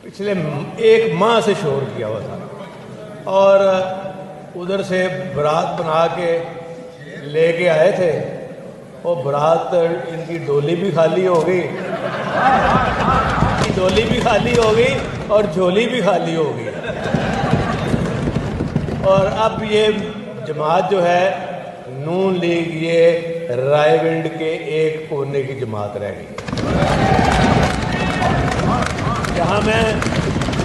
پچھلے 1 ماہ سے شور کیا ہوا تھا، اور ادھر سے برات بنا کے لے کے آئے تھے. وہ برات ان کی ڈولی بھی خالی ہو گئی، ڈولی بھی خالی ہو گئی اور جھولی بھی خالی ہو گئی. اور اب یہ جماعت جو ہے نون لیگ، یہ رائے ونڈ کے ایک کونے کی جماعت رہ گئی.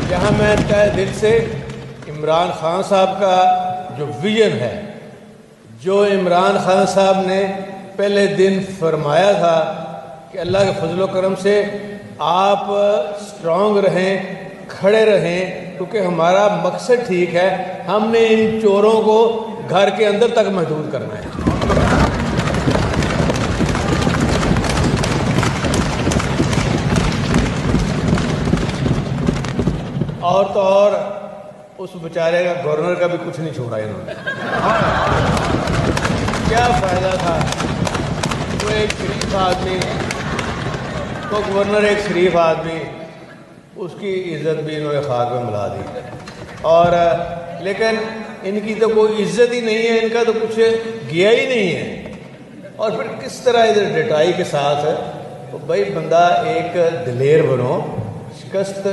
جہاں میں تہ دل سے عمران خان صاحب کا جو ویژن ہے، جو عمران خان صاحب نے پہلے دن فرمایا تھا کہ اللہ کے فضل و کرم سے آپ اسٹرانگ رہیں، کھڑے رہیں، کیونکہ ہمارا مقصد ٹھیک ہے، ہم نے ان چوروں کو گھر کے اندر تک محدود کرنا ہے. اور تو اور اس بیچارے کا گورنر کا بھی کچھ نہیں چھوڑا انہوں نے. کیا فائدہ تھا؟ وہ ایک شریف آدمی، وہ گورنر ایک شریف آدمی، اس کی عزت بھی انہوں نے خاک میں ملا دی. اور لیکن ان کی تو کوئی عزت ہی نہیں ہے، ان کا تو کچھ گیا ہی نہیں ہے. اور پھر کس طرح ادھر ڈٹائی کے ساتھ تو بھائی بندہ ایک دلیر بنو. شکست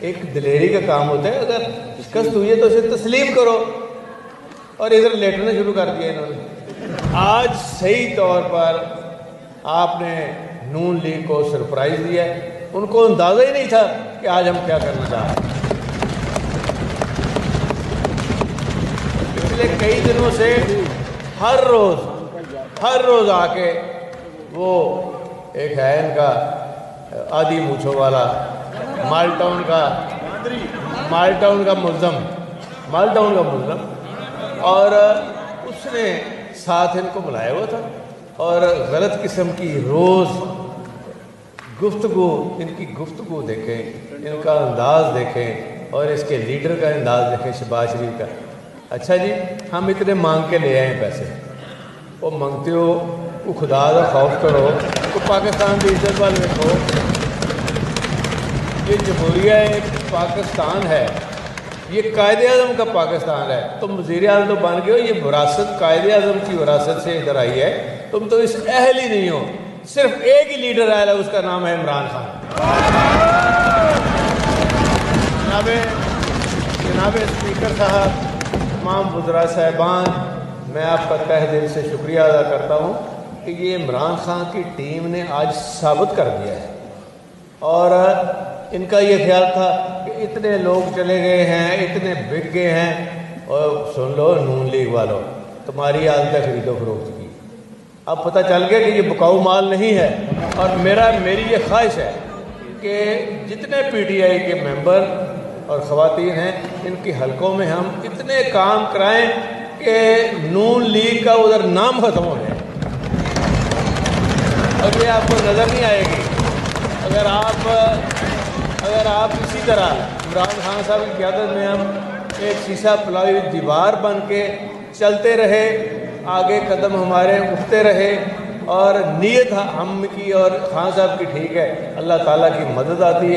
ایک دلیری کا کام ہوتا ہے، اگر شکست ہوئی ہے تو اسے تسلیم کرو. اور ادھر لیٹنا شروع کر دیا انہوں نے. آج صحیح طور پر آپ نے نون لیگ کو سرپرائز دیا ہے. ان کو اندازہ ہی نہیں تھا کہ آج ہم کیا کرنا چاہ رہے ہیں. پچھلے کئی دنوں سے ہر روز آ کے وہ ایک ہے ان کا آدھی مونچھوں والا مال ٹاؤن کا ملزم، اور اس نے ساتھ ان کو بلایا ہوا تھا. اور غلط قسم کی روز گفتگو، ان کی گفتگو دیکھیں، ان کا انداز دیکھیں، اور اس کے لیڈر کا انداز دیکھیں شہباز شریف کا. اچھا جی، ہم اتنے مانگ کے لے آئے ہیں پیسے. وہ مانگتے ہو وہ خدا کا خوف کرو، تو پاکستان کی عزت وال دیکھو. یہ جمہوریہ پاکستان ہے، یہ قائد اعظم کا پاکستان ہے. تم وزیر اعظم تو بن گئے ہو، یہ وراثت قائد اعظم کی وراثت سے ادھر آئی ہے. تم تو اس اہل ہی نہیں ہو. صرف ایک ہی لیڈر آیا ہے، اس کا نام ہے عمران خان. جناب اسپیکر صاحب، تمام وزراء صاحبان، میں آپ کا تہ دل سے شکریہ ادا کرتا ہوں کہ یہ عمران خان کی ٹیم نے آج ثابت کر دیا ہے. اور ان کا یہ خیال تھا کہ اتنے لوگ چلے گئے ہیں، اتنے بک گئے ہیں، اور سن لو نون لیگ والوں، تمہاری عادت ہے خرید و فروخت کی. اب پتہ چل گیا کہ یہ بکاؤ مال نہیں ہے. اور میری یہ خواہش ہے کہ جتنے پی ٹی آئی کے ممبر اور خواتین ہیں، ان کی حلقوں میں ہم اتنے کام کرائیں کہ نون لیگ کا ادھر نام ختم ہو جائے. اور یہ آپ کو نظر نہیں آئے گی اگر آپ اسی طرح عمران خان صاحب کی قیادت میں ہم ایک شیشہ پلائی ہوئی دیوار بن کے چلتے رہے، آگے قدم ہمارے اٹھتے رہے، اور نیت ہم کی اور خان صاحب کی ٹھیک ہے، اللہ تعالیٰ کی مدد آتی ہے.